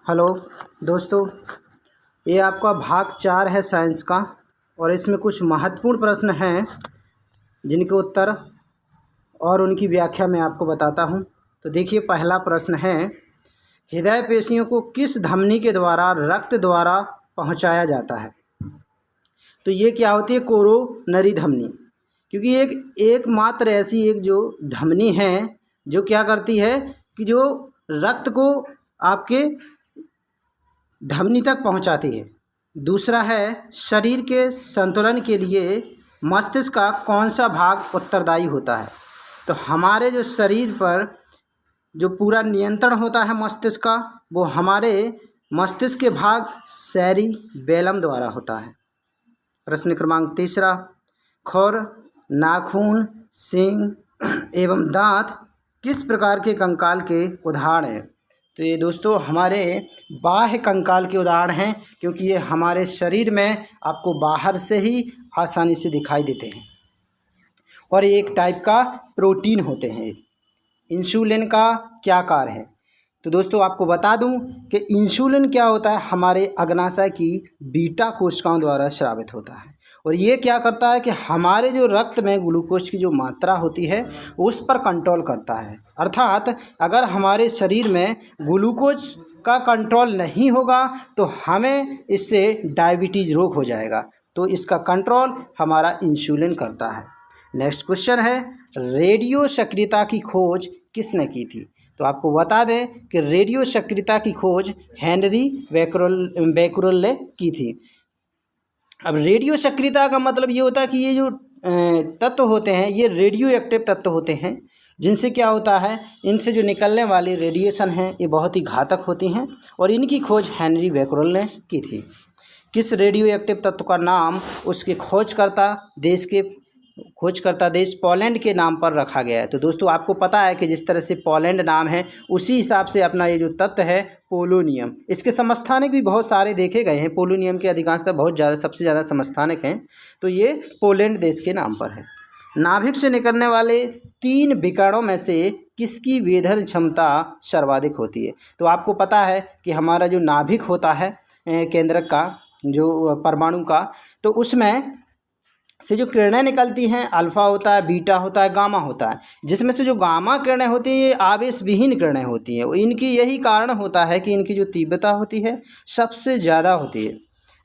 Hello दोस्तों, ये आपका भाग 4 है साइंस का और इसमें कुछ महत्वपूर्ण प्रश्न हैं जिनके उत्तर और उनकी व्याख्या मैं आपको बताता हूँ। तो देखिए, पहला प्रश्न है, हृदय पेशियों को किस धमनी के द्वारा रक्त द्वारा पहुँचाया जाता है? तो ये क्या होती है? कोरोनरी धमनी। क्योंकि एकमात्र ऐसी एक जो धमनी है जो क्या करती है कि जो रक्त को आपके धमनी तक पहुंचाती है। दूसरा है, शरीर के संतुलन के लिए मस्तिष्क का कौन सा भाग उत्तरदायी होता है? तो हमारे जो शरीर पर जो पूरा नियंत्रण होता है मस्तिष्क का, वो हमारे मस्तिष्क के भाग सेरिबेलम द्वारा होता है। प्रश्न क्रमांक तीसरा, खुर, नाखून, सींग एवं दांत किस प्रकार के कंकाल के उदाहरण हैं? तो ये दोस्तों हमारे बाह्य कंकाल के उदाहरण हैं, क्योंकि ये हमारे शरीर में आपको बाहर से ही आसानी से दिखाई देते हैं और ये एक टाइप का प्रोटीन होते हैं। इंसुलिन का क्या कार्य है? तो दोस्तों आपको बता दूं कि इंसुलिन क्या होता है, हमारे अग्नाशय की बीटा कोशिकाओं द्वारा स्रावित होता है और ये क्या करता है कि हमारे जो रक्त में ग्लूकोज की जो मात्रा होती है उस पर कंट्रोल करता है। अर्थात अगर हमारे शरीर में ग्लूकोज का कंट्रोल नहीं होगा तो हमें इससे डायबिटीज़ रोग हो जाएगा, तो इसका कंट्रोल हमारा इंसुलिन करता है। नेक्स्ट क्वेश्चन है, रेडियो सक्रियता की खोज किसने की थी? तो आपको बता दें कि रेडियो सक्रियता की खोज हेनरी बैकरल ने की थी। अब रेडियो सक्रियता का मतलब ये होता है कि ये जो तत्व होते हैं ये रेडियो एक्टिव तत्व होते हैं, जिनसे क्या होता है, इनसे जो निकलने वाली रेडिएशन हैं ये बहुत ही घातक होती हैं और इनकी खोज हेनरी बैकरल ने की थी। किस रेडियो एक्टिव तत्व का नाम उसके खोजकर्ता देश पोलैंड के नाम पर रखा गया है? तो दोस्तों आपको पता है कि जिस तरह से पोलैंड नाम है उसी हिसाब से अपना ये जो तत्व है पोलोनियम, इसके समस्थानिक भी बहुत सारे देखे गए हैं। पोलोनियम के अधिकांशतः बहुत ज़्यादा सबसे ज़्यादा समस्थानिक हैं, तो ये पोलैंड देश के नाम पर है। नाभिक से निकलने वाले 3 विकिरणों में से किसकी वेधन क्षमता सर्वाधिक होती है? तो आपको पता है कि हमारा जो नाभिक होता है केंद्रक का, जो परमाणु का, तो उसमें से जो किरणें निकलती हैं अल्फ़ा होता है, बीटा होता है, गामा होता है, जिसमें से जो गामा किरणें होती हैं ये आवेश विहीन किरणें होती हैं। इनकी यही कारण होता है कि इनकी जो तीव्रता होती है सबसे ज़्यादा होती है।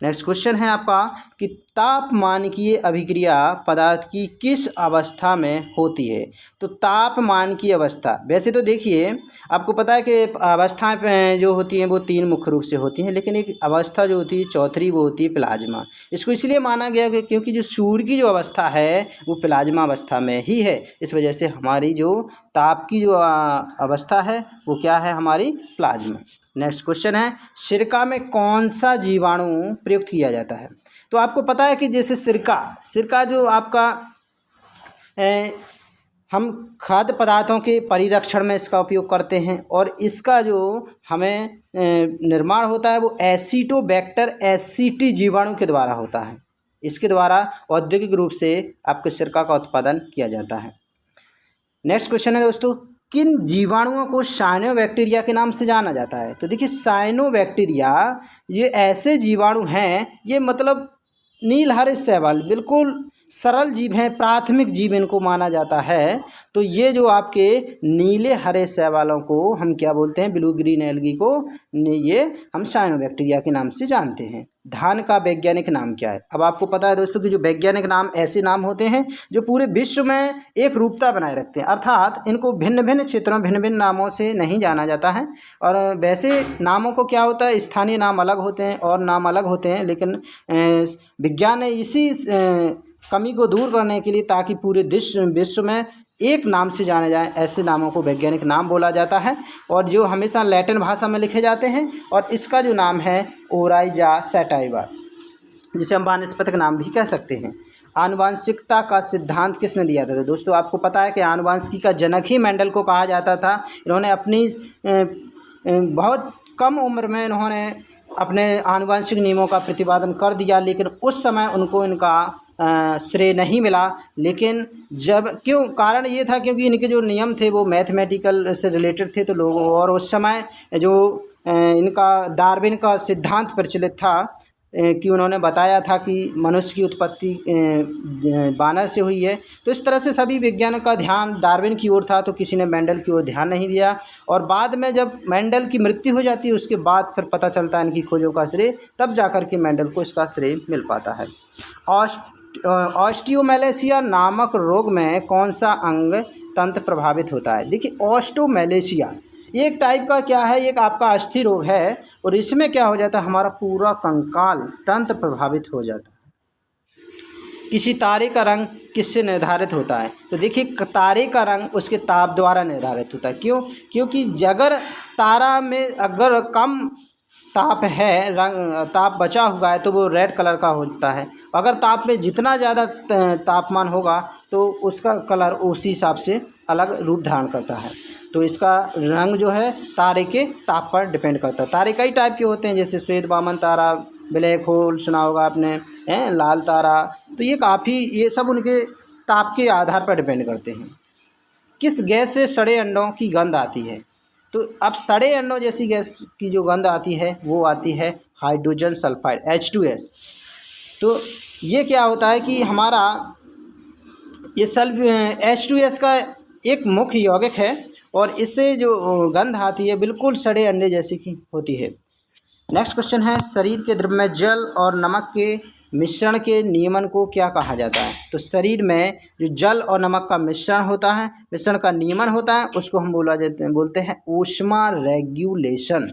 नेक्स्ट क्वेश्चन है आपका कि तापमानकीय अभिक्रिया पदार्थ की किस अवस्था में होती है? तो तापमानकीय अवस्था, वैसे तो देखिए आपको पता है कि अवस्थाएं जो होती हैं वो 3 मुख्य रूप से होती हैं, लेकिन एक अवस्था जो होती है चौथी वो होती है प्लाज्मा। इसको इसलिए माना गया कि क्योंकि जो सूर्य की जो अवस्था है वो प्लाज्मा अवस्था में ही है, इस वजह से हमारी जो ताप की जो अवस्था है वो क्या है, हमारी प्लाज्मा। नेक्स्ट क्वेश्चन है, सिरका में कौन सा जीवाणु प्रयुक्त किया जाता है? तो आपको पता है कि जैसे सिरका जो आपका हम खाद्य पदार्थों के परिरक्षण में इसका उपयोग करते हैं और इसका जो हमें निर्माण होता है वो एसिटोबैक्टर एसिटी जीवाणु के द्वारा होता है। इसके द्वारा औद्योगिक रूप से आपके सिरका का उत्पादन किया जाता है। नेक्स्ट क्वेश्चन है दोस्तों, किन जीवाणुओं को साइनोबैक्टीरिया के नाम से जाना जाता है? तो देखिए, साइनोबैक्टीरिया ये ऐसे जीवाणु हैं, ये मतलब नीलहरे शैवाल, बिल्कुल सरल जीव हैं, प्राथमिक जीव इनको माना जाता है। तो ये जो आपके नीले हरे शैवालों को हम क्या बोलते हैं, ब्लू ग्रीन एल्गी को, ये हम साइनोबैक्टीरिया के नाम से जानते हैं। धान का वैज्ञानिक नाम क्या है? अब आपको पता है दोस्तों कि जो वैज्ञानिक नाम ऐसे नाम होते हैं जो पूरे विश्व में एक रूपता बनाए रखते हैं, अर्थात इनको भिन्न भिन्न क्षेत्रों भिन्न भिन्न नामों से नहीं जाना जाता है। और वैसे नामों को क्या होता है, स्थानीय नाम अलग होते हैं और नाम अलग होते हैं, लेकिन विज्ञान ने इसी कमी को दूर करने के लिए, ताकि पूरे विश्व में एक नाम से जाने जाएं, ऐसे नामों को वैज्ञानिक नाम बोला जाता है और जो हमेशा लैटिन भाषा में लिखे जाते हैं। और इसका जो नाम है ओराइजा सैटाइवा, जिसे हम वानस्पतिक नाम भी कह सकते हैं। आनुवांशिकता का सिद्धांत किसने दिया था? तो दोस्तों आपको पता है कि आनुवांशिकी का जनक ही मेंडल को कहा जाता था। इन्होंने अपनी बहुत कम उम्र में इन्होंने अपने आनुवांशिक नियमों का प्रतिपादन कर दिया, लेकिन उस समय उनको इनका श्रेय नहीं मिला। लेकिन जब क्यों कारण ये था क्योंकि इनके जो नियम थे वो मैथमेटिकल से रिलेटेड थे, तो लोगों और उस समय जो इनका डार्विन का सिद्धांत प्रचलित था कि उन्होंने बताया था कि मनुष्य की उत्पत्ति बानर से हुई है। तो इस तरह से सभी विज्ञान का ध्यान डार्विन की ओर था, तो किसी ने मेंडल की ओर ध्यान नहीं दिया। और बाद में जब मेंडल की मृत्यु हो जाती है उसके बाद फिर पता चलता है इनकी खोजों का श्रेय, तब जाकर के मेंडल को इसका श्रेय मिल पाता है। ऑस्टियोमेलेशिया नामक रोग में कौन सा अंग तंत्र प्रभावित होता है? देखिए ऑस्टियोमेलेशिया ये एक टाइप का क्या है, एक आपका अस्थि रोग है, और इसमें क्या हो जाता है हमारा पूरा कंकाल तंत्र प्रभावित हो जाता है। किसी तारे का रंग किससे निर्धारित होता है? तो देखिए तारे का रंग उसके ताप द्वारा निर्धारित होता है। क्यों? क्योंकि अगर तारा में अगर कम ताप है, रंग ताप बचा हुआ है, तो वो रेड कलर का होता है। अगर ताप में जितना ज़्यादा तापमान होगा तो उसका कलर उसी हिसाब से अलग रूप धारण करता है। तो इसका रंग जो है तारे के ताप पर डिपेंड करता है। तारे कई टाइप के होते हैं, जैसे श्वेत वामन तारा, ब्लैक होल सुना होगा आपने, लाल तारा। तो ये काफ़ी, ये सब उनके ताप के आधार पर डिपेंड करते हैं। किस गैस से सड़े अंडों की गंध आती है? तो अब सड़े अंडों जैसी गैस की जो गंध आती है वो आती है हाइड्रोजन सल्फाइड H2S। तो ये क्या होता है कि हमारा ये H2S का एक मुख्य यौगिक है, और इससे जो गंध आती है बिल्कुल सड़े अंडे जैसी की होती है। नेक्स्ट क्वेश्चन है, शरीर के द्रव में जल और नमक के मिश्रण के नियमन को क्या कहा जाता है? तो शरीर में जो जल और नमक का मिश्रण होता है, मिश्रण का नियमन होता है, उसको हम बोलते हैं ऊष्मा रेगुलेशन।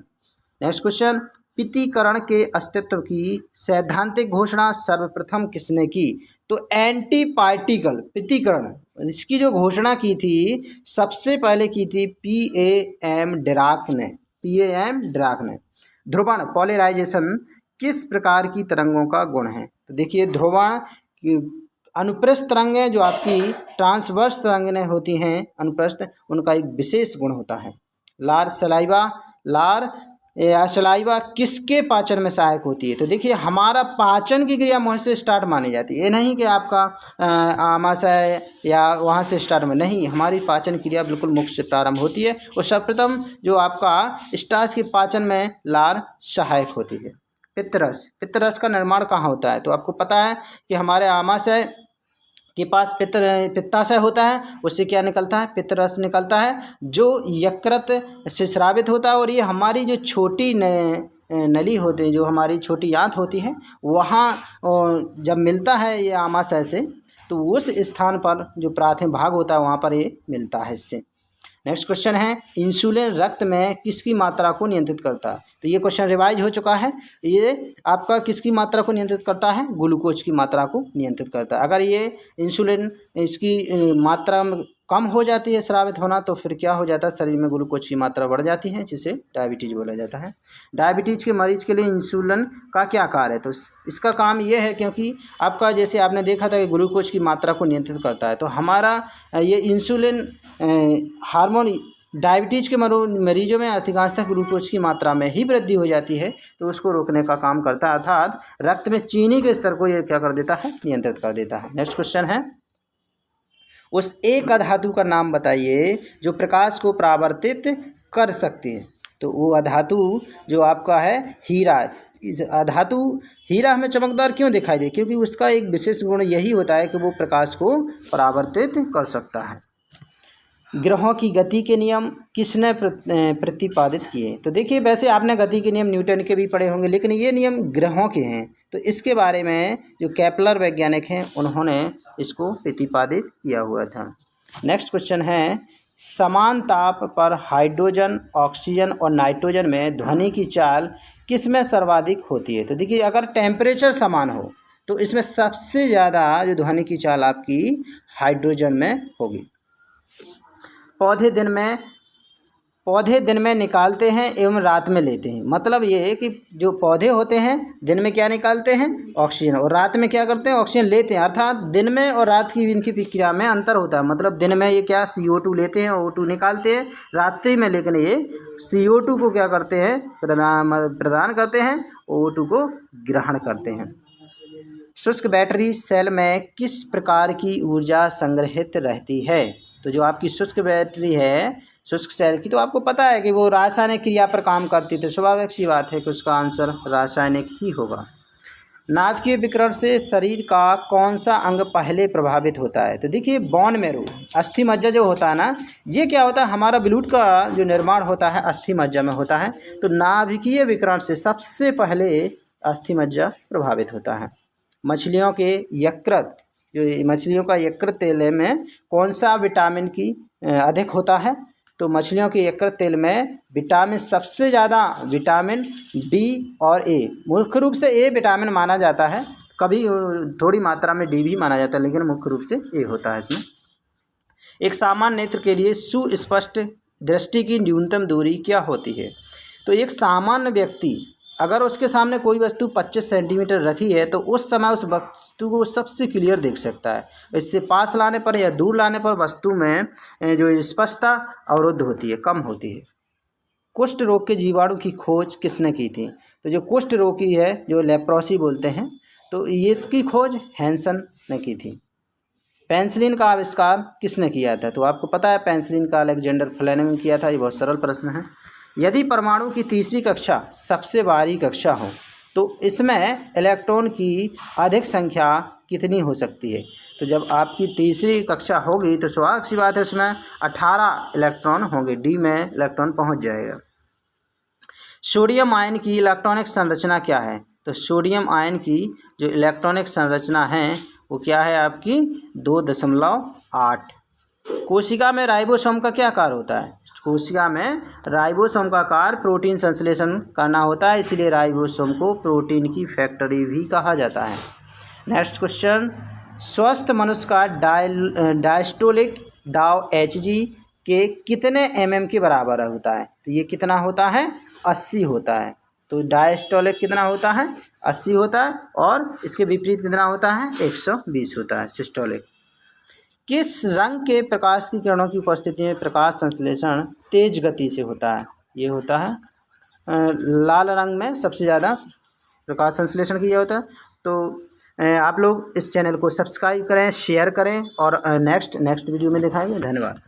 नेक्स्ट क्वेश्चन, पित्तीकरण के अस्तित्व की सैद्धांतिक घोषणा सर्वप्रथम किसने की? तो एंटीपार्टिकल पित्तीकरण, इसकी जो घोषणा की थी सबसे पहले की थी PAM डिराक ने। ध्रुवण पोलराइजेशन किस प्रकार की तरंगों का गुण है? तो देखिए ध्रुवण अनुप्रस्थ तरंगें जो आपकी ट्रांसवर्स तरंगें होती हैं अनुप्रस्थ, उनका एक विशेष गुण होता है। लार या सलाइवा किसके पाचन में सहायक होती है? तो देखिए हमारा पाचन की क्रिया मुंह से स्टार्ट मानी जाती है। ये नहीं कि आपका आमाशय या वहाँ से स्टार्ट में, नहीं, हमारी पाचन क्रिया बिल्कुल मुख से प्रारंभ होती है। और सर्वप्रथम जो आपका स्टार्च के पाचन में लार सहायक होती है। पित्तरस का निर्माण कहाँ होता है? तो आपको पता है कि हमारे आमाशय के पास पित्ताशय होता है, उससे क्या निकलता है? पित्तरस निकलता है, जो यकृत से स्रावित होता है। और ये हमारी जो छोटी नली होती है, जो हमारी छोटी आंत होती है, वहाँ जब मिलता है ये आमाशय से, तो उस स्थान पर जो प्राथमिक भाग होता है वहाँ पर ये मिलता है इससे। नेक्स्ट क्वेश्चन है, इंसुलिन रक्त में किसकी मात्रा को नियंत्रित करता है? तो ये क्वेश्चन रिवाइज हो चुका है। ये आपका किसकी मात्रा को नियंत्रित करता है? ग्लूकोज की मात्रा को नियंत्रित करता है। अगर ये इंसुलिन इसकी मात्रा में कम हो जाती है स्रावित होना, तो फिर क्या हो जाता है? शरीर में ग्लूकोज की मात्रा बढ़ जाती है, जिसे डायबिटीज़ बोला जाता है। डायबिटीज़ के मरीज के लिए इंसुलिन का क्या कार्य है? तो इसका काम ये है, क्योंकि आपका जैसे आपने देखा था कि ग्लूकोज की मात्रा को नियंत्रित करता है, तो हमारा ये इंसुलिन हार्मोन डायबिटीज़ के मरीजों में अधिकांशतः ग्लूकोज की मात्रा में ही वृद्धि हो जाती है, तो उसको रोकने का काम करता है, अर्थात रक्त में चीनी के स्तर को ये क्या कर देता है? नियंत्रित कर देता है। नेक्स्ट क्वेश्चन है, उस एक अधातु का नाम बताइए जो प्रकाश को परावर्तित कर सकती है। तो वो अधातु जो आपका है हीरा। अधातु हीरा हमें चमकदार क्यों दिखाई दे? क्योंकि उसका एक विशेष गुण यही होता है कि वो प्रकाश को परावर्तित कर सकता है। ग्रहों की गति के नियम किसने प्रतिपादित किए? तो देखिए वैसे आपने गति के नियम न्यूटन के भी पढ़े होंगे, लेकिन ये नियम ग्रहों के हैं, तो इसके बारे में जो केपलर वैज्ञानिक हैं उन्होंने इसको प्रतिपादित किया हुआ था। नेक्स्ट क्वेश्चन है, समान ताप पर हाइड्रोजन, ऑक्सीजन और नाइट्रोजन में ध्वनि की चाल किसमें सर्वाधिक होती है? तो देखिए अगर टेम्परेचर समान हो तो इसमें सबसे ज़्यादा जो ध्वनि की चाल आपकी हाइड्रोजन में होगी। पौधे दिन में निकालते हैं एवं रात में लेते हैं। मतलब ये है कि जो पौधे होते हैं दिन में क्या निकालते हैं? ऑक्सीजन, और रात में क्या करते हैं? ऑक्सीजन लेते हैं। अर्थात दिन में और रात की इनकी प्रक्रिया में अंतर होता है। मतलब दिन में ये क्या CO2 लेते हैं, O2 निकालते हैं, रात्रि में लेकिन ये CO2 को क्या करते हैं? प्रदान करते हैं, O2 को ग्रहण करते हैं। शुष्क बैटरी सेल में किस प्रकार की ऊर्जा संग्रहित रहती है? तो जो आपकी शुष्क बैटरी है शुष्क सेल की, तो आपको पता है कि वो रासायनिक क्रिया पर काम करती है, तो स्वाभाविक सी बात है कि उसका आंसर रासायनिक ही होगा। नाभिकीय विकिरण से शरीर का कौन सा अंग पहले प्रभावित होता है? तो देखिए बोन मैरो, अस्थि मज्जा जो होता है ना, ये क्या होता है, हमारा ब्लड का जो निर्माण होता है अस्थि मज्जा में होता है। तो नाभिकीय विकिरण से सबसे पहले अस्थि मज्जा प्रभावित होता है। मछलियों के यकृत, जो मछलियों का यकृत तेल में कौन सा विटामिन की अधिक होता है? तो मछलियों के यकृत तेल में विटामिन सबसे ज़्यादा विटामिन डी और ए, मुख्य रूप से ए विटामिन माना जाता है, कभी थोड़ी मात्रा में डी भी माना जाता है, लेकिन मुख्य रूप से ए होता है इसमें। एक सामान्य नेत्र के लिए सुस्पष्ट दृष्टि की न्यूनतम दूरी क्या होती है? तो एक सामान्य व्यक्ति अगर उसके सामने कोई वस्तु 25 सेंटीमीटर रखी है तो उस समय उस वस्तु को सबसे क्लियर देख सकता है। इससे पास लाने पर या दूर लाने पर वस्तु में जो स्पष्टता अवरुद्ध होती है, कम होती है। कुष्ठ रोग के जीवाणु की खोज किसने की थी? तो जो कुष्ठ रोगी है, जो लेप्रोसी बोलते हैं, तो इसकी खोज हैंसन ने की थी। पेंसिलिन का आविष्कार किसने किया था? तो आपको पता है पेंसिलिन का अलेक्जेंडर फ्लेमिंग ने किया था। ये बहुत सरल प्रश्न है। यदि परमाणु की तीसरी कक्षा सबसे भारी कक्षा हो तो इसमें इलेक्ट्रॉन की अधिक संख्या कितनी हो सकती है? तो जब आपकी तीसरी कक्षा होगी तो स्वाभाविक सी बात है उसमें 18 इलेक्ट्रॉन होंगे, डी में इलेक्ट्रॉन पहुंच जाएगा। सोडियम आयन की इलेक्ट्रॉनिक संरचना क्या है? तो सोडियम आयन की जो इलेक्ट्रॉनिक संरचना है वो क्या है आपकी 2.8। कोशिका में राइबोसोम का क्या कार्य होता है? कोशिका में राइबोसोम का कार्य प्रोटीन संश्लेषण करना होता है, इसलिए राइबोसोम को प्रोटीन की फैक्ट्री भी कहा जाता है। नेक्स्ट क्वेश्चन, स्वस्थ मनुष्य का डायस्टोलिक दाव Hg के कितने mm के बराबर होता है? तो ये कितना होता है? 80 होता है। तो डायस्टोलिक कितना होता है? 80 होता है, और इसके विपरीत कितना होता है? 120 होता है सिस्टोलिक। किस रंग के प्रकाश की किरणों की उपस्थिति में प्रकाश संश्लेषण तेज गति से होता है? ये होता है लाल रंग में सबसे ज़्यादा प्रकाश संश्लेषण किया होता है। तो आप लोग इस चैनल को सब्सक्राइब करें, शेयर करें, और नेक्स्ट वीडियो में दिखाएंगे। धन्यवाद।